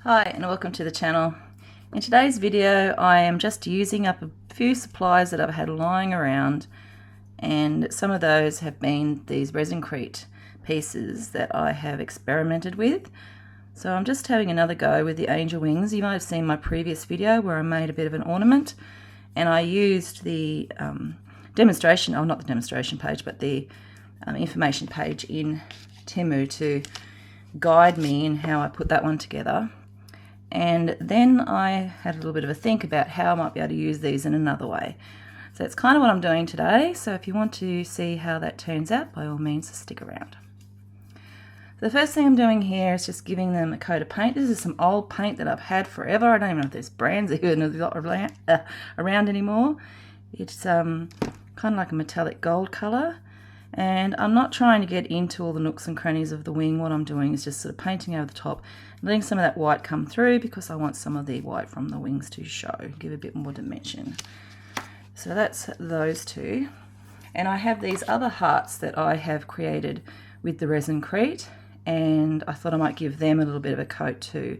Hi and welcome to the channel. In today's video I am just using up a few supplies that I've had lying around, and some of those have been these Resin-Crete pieces that I have experimented with. So I'm just having another go with the angel wings. You might have seen my previous video where I made a bit of an ornament, and I used the demonstration, not the demonstration page, but the information page in Temu to guide me in how I put that one together. And then I had a little bit of a think about how I might be able to use these in another way. So that's kind of what I'm doing today. So if you want to see how that turns out, by all means, stick around. The first thing I'm doing here is just giving them a coat of paint. This is some old paint that I've had forever. I don't even know if there's brands even around anymore. It's kind of like a metallic gold colour. And I'm not trying to get into all the nooks and crannies of the wing. What I'm doing is just sort of painting over the top, letting some of that white come through because I want some of the white from the wings to show, give a bit more dimension. So that's those two. And I have these other hearts that I have created with the Resin-Crete, and I thought I might give them a little bit of a coat too.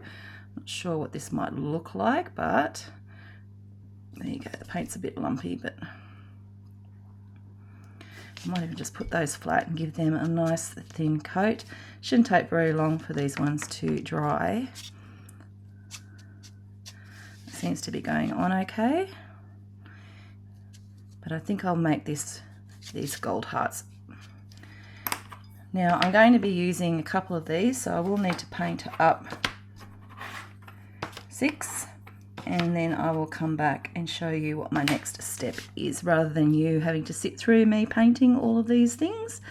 Not sure what this might look like, but there you go. The paint's a bit lumpy, but I might even just put those flat and give them a nice thin coat. Shouldn't take very long for these ones to dry. It seems to be going on okay. But I think I'll make these gold hearts. Now I'm going to be using a couple of these, so I will need to paint up 6. And then I will come back and show you what my next step is, rather than you having to sit through me painting all of these things.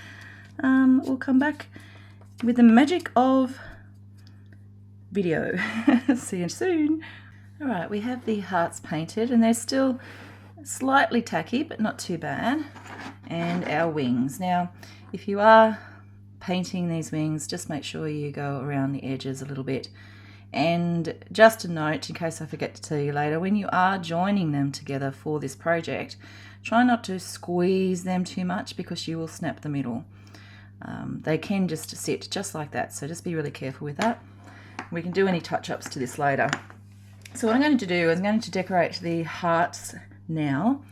We'll come back with the magic of video. See you soon. Alright, we have the hearts painted and they're still slightly tacky but not too bad. And our wings. Now if you are painting these wings, just make sure you go around the edges a little bit. And just a note, in case I forget to tell you later, when you are joining them together for this project, try not to squeeze them too much because you will snap the middle. They can just sit just like that, so just be really careful with that. We can do any touch-ups to this later. So what I'm going to do is I'm going to decorate the hearts now,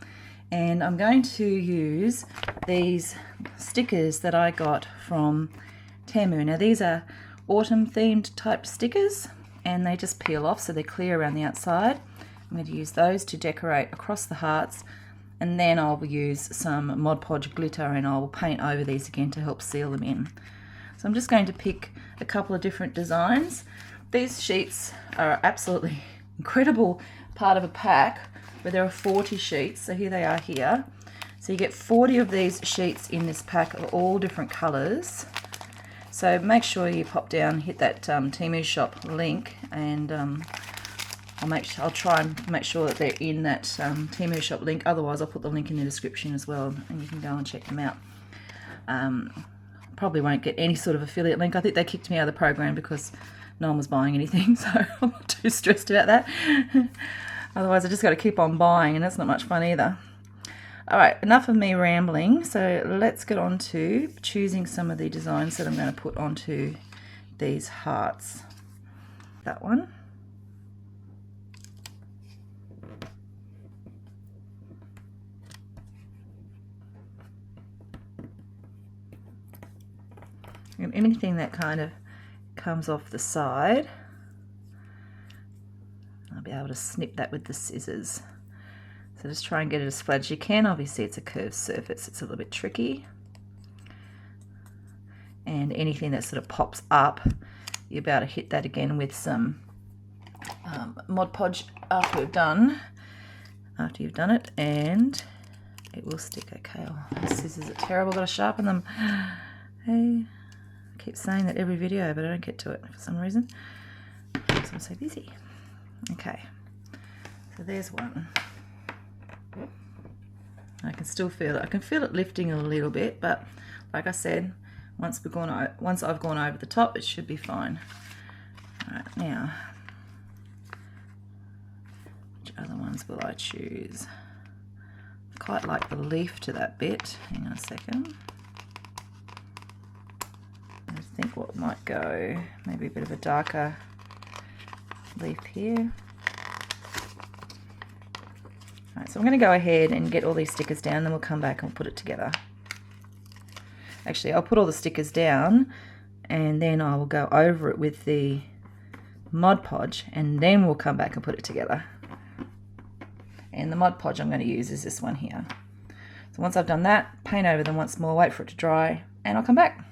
and I'm going to use these stickers that I got from Temu. Now these are autumn themed type stickers, and they just peel off, so they're clear around the outside. I'm going to use those to decorate across the hearts, and then I'll use some Mod Podge glitter and I'll paint over these again to help seal them in. So I'm just going to pick a couple of different designs. These sheets are absolutely incredible part of a pack where there are 40 sheets, so here they are here. So you get 40 of these sheets in this pack of all different colours. So make sure you pop down, hit that Temu shop link, and I'll try and make sure that they're in that Temu shop link. Otherwise, I'll put the link in the description as well, and you can go and check them out. Probably won't get any sort of affiliate link. I think they kicked me out of the program because no one was buying anything, so I'm not too stressed about that. Otherwise, I just got to keep on buying, and that's not much fun either. Alright, enough of me rambling, so let's get on to choosing some of the designs that I'm going to put onto these hearts. That one. And anything that kind of comes off the side, I'll be able to snip that with the scissors. So just try and get it as flat as you can. Obviously it's a curved surface, it's a little bit tricky. And anything that sort of pops up, you'll be able to hit that again with some Mod Podge after you've done it, and it will stick okay. Oh, those scissors are terrible, got to sharpen them. Hey, I keep saying that every video, but I don't get to it for some reason. Because I'm so busy. Okay, so there's one. I can still feel it. I can feel it lifting a little bit, but like I said, once I've gone over the top, it should be fine. All right, now, which other ones will I choose? I quite like the leaf to that bit. Hang on a second. I think what might go, maybe a bit of a darker leaf here. Alright, so I'm going to go ahead and get all these stickers down, then we'll come back and put it together. Actually, I'll put all the stickers down and then I will go over it with the Mod Podge and then we'll come back and put it together. And the Mod Podge I'm going to use is this one here. So once I've done that, paint over them once more, wait for it to dry, and I'll come back.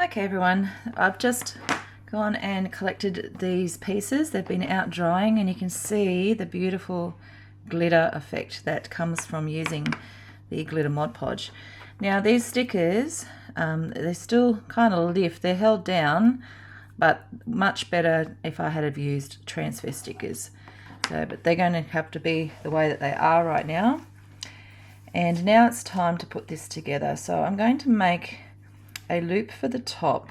Okay everyone, I've just gone and collected these pieces. They've been out drying and you can see the beautiful glitter effect that comes from using the glitter Mod Podge. Now these stickers, they still kind of lift, they're held down, but much better if I had have used transfer stickers. So, but they're going to have to be the way that they are right now. And now it's time to put this together. So I'm going to make a loop for the top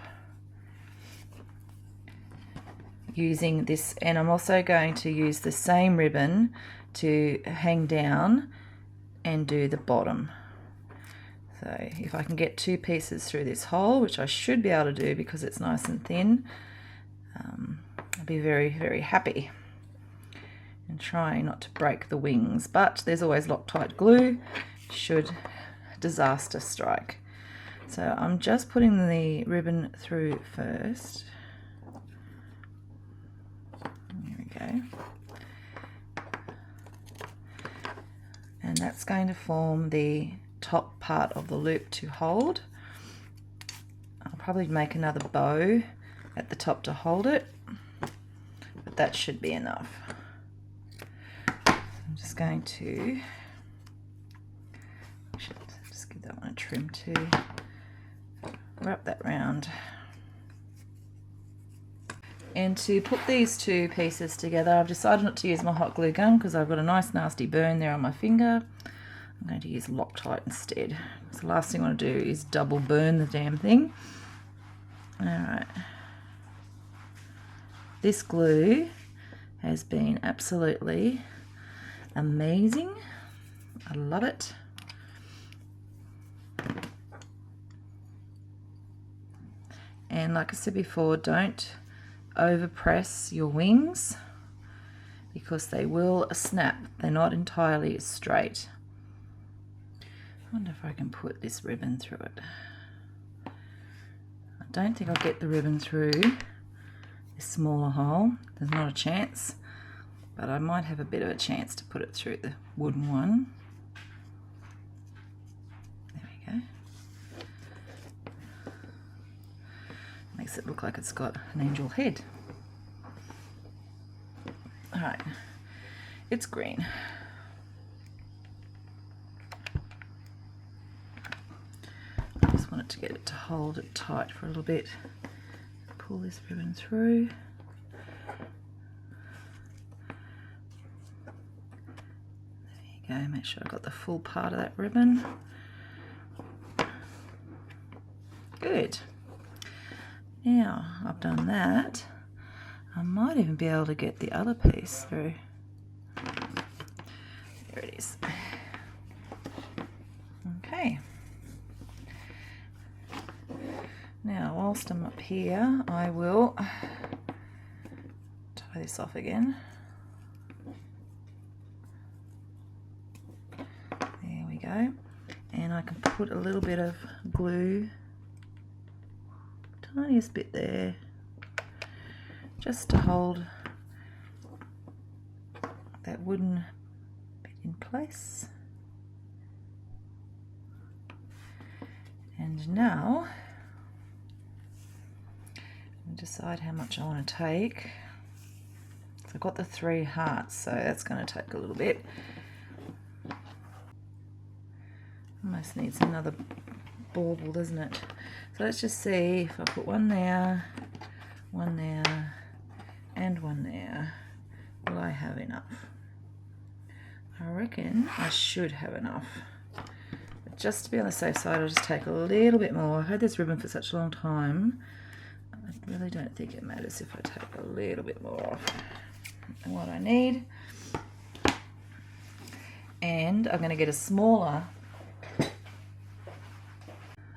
using this, and I'm also going to use the same ribbon to hang down and do the bottom. So if I can get 2 pieces through this hole, which I should be able to do because it's nice and thin, I'll be very, very happy. And trying not to break the wings, but there's always Loctite glue should disaster strike. So I'm just putting the ribbon through first. There we go. And that's going to form the top part of the loop to hold. I'll probably make another bow at the top to hold it, but that should be enough. I'm just going to just give that one a trim too. Wrap that round. And to put these 2 pieces together, I've decided not to use my hot glue gun because I've got a nice nasty burn there on my finger. I'm going to use Loctite instead. So the last thing I want to do is double burn the damn thing. Alright. This glue has been absolutely amazing. I love it. And like I said before, don't overpress your wings because they will snap. They're not entirely straight. I wonder if I can put this ribbon through it. I don't think I'll get the ribbon through this smaller hole. There's not a chance, but I might have a bit of a chance to put it through the wooden one. There we go. Makes it look like it's got an angel head. Alright, it's green. I just want it to get it to hold it tight for a little bit. Pull this ribbon through. There you go, make sure I've got the full part of that ribbon. Good. Now I've done that, I might even be able to get the other piece through. There it is. Okay. Now whilst I'm up here, I will tie this off again. There we go. And I can put a little bit of glue, tiniest bit there, just to hold that wooden bit in place. And now I'll decide how much I want to take. So I've got the 3 hearts, so that's going to take a little bit. Almost needs another bauble, doesn't it? So let's just see if I put one there, and one there. Will I have enough? I reckon I should have enough. But just to be on the safe side, I'll just take a little bit more. I've had this ribbon for such a long time. I really don't think it matters if I take a little bit more off than what I need. And I'm going to get a smaller.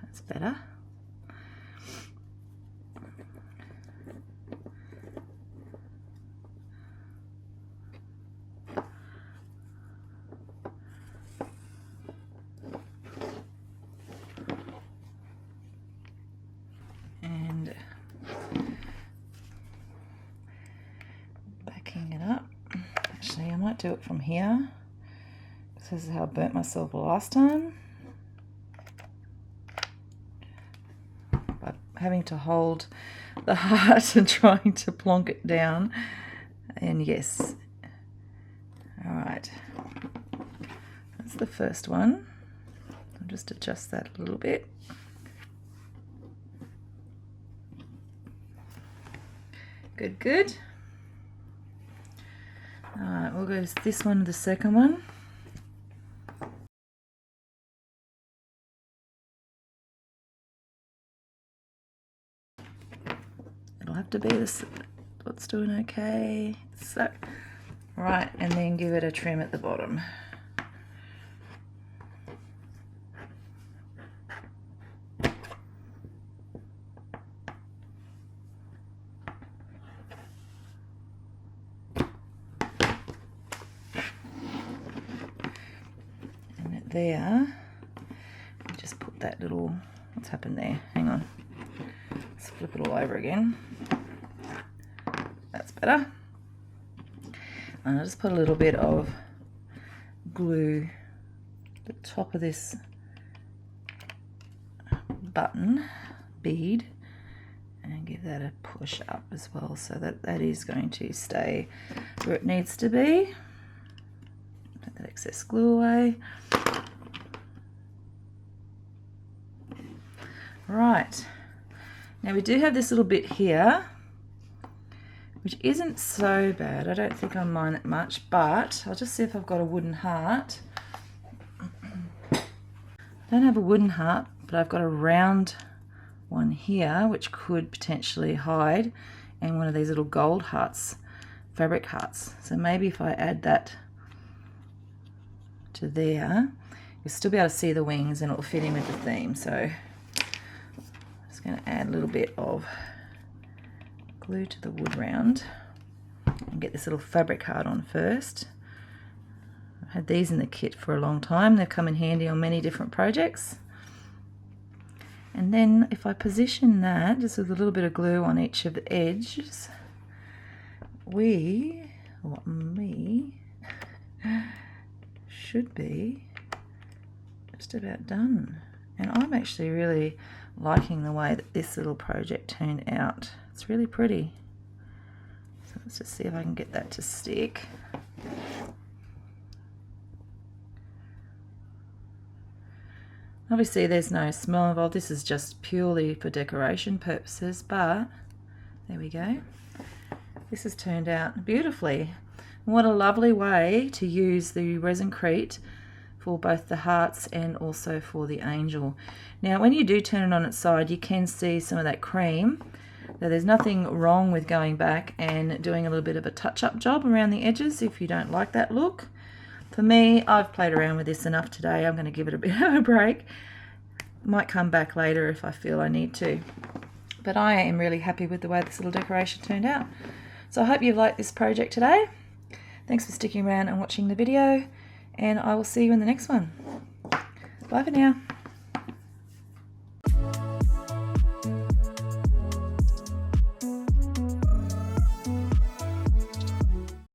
That's better. So I might do it from here. This is how I burnt myself last time. By having to hold the heart and trying to plonk it down. And yes. Alright. That's the first one. I'll just adjust that a little bit. Good, good. Alright, we'll go to this one, the second one. It'll have to be this. What's doing okay? So, right, and then give it a trim at the bottom. There, just put that little, what's happened there? Hang on, let's flip it all over again. That's better. And I'll just put a little bit of glue at the top of this button bead and give that a push up as well, so that that is going to stay where it needs to be. Put that excess glue away. Right, now we do have this little bit here, which isn't so bad. I don't think I mind it much, but I'll just see if I've got a wooden heart. I don't have a wooden heart, but I've got a round one here, which could potentially hide, and one of these little gold hearts, fabric hearts. So maybe if I add that to there, you'll still be able to see the wings and it'll fit in with the theme. So going to add a little bit of glue to the wood round and get this little fabric heart on first. I've had these in the kit for a long time. They've come in handy on many different projects. And then if I position that just with a little bit of glue on each of the edges, we should be just about done. And I'm actually really liking the way that this little project turned out. It's really pretty. So let's just see if I can get that to stick. Obviously there's no smell involved. This is just purely for decoration purposes, but there we go. This has turned out beautifully. And what a lovely way to use the Resin-Crete for both the hearts and also for the angel. Now when you do turn it on its side, you can see some of that cream. So there's nothing wrong with going back and doing a little bit of a touch-up job around the edges if you don't like that look. For me, I've played around with this enough today. I'm going to give it a bit of a break. Might come back later if I feel I need to. But I am really happy with the way this little decoration turned out. So I hope you've liked this project today. Thanks for sticking around and watching the video, and I will see you in the next one. Bye for now.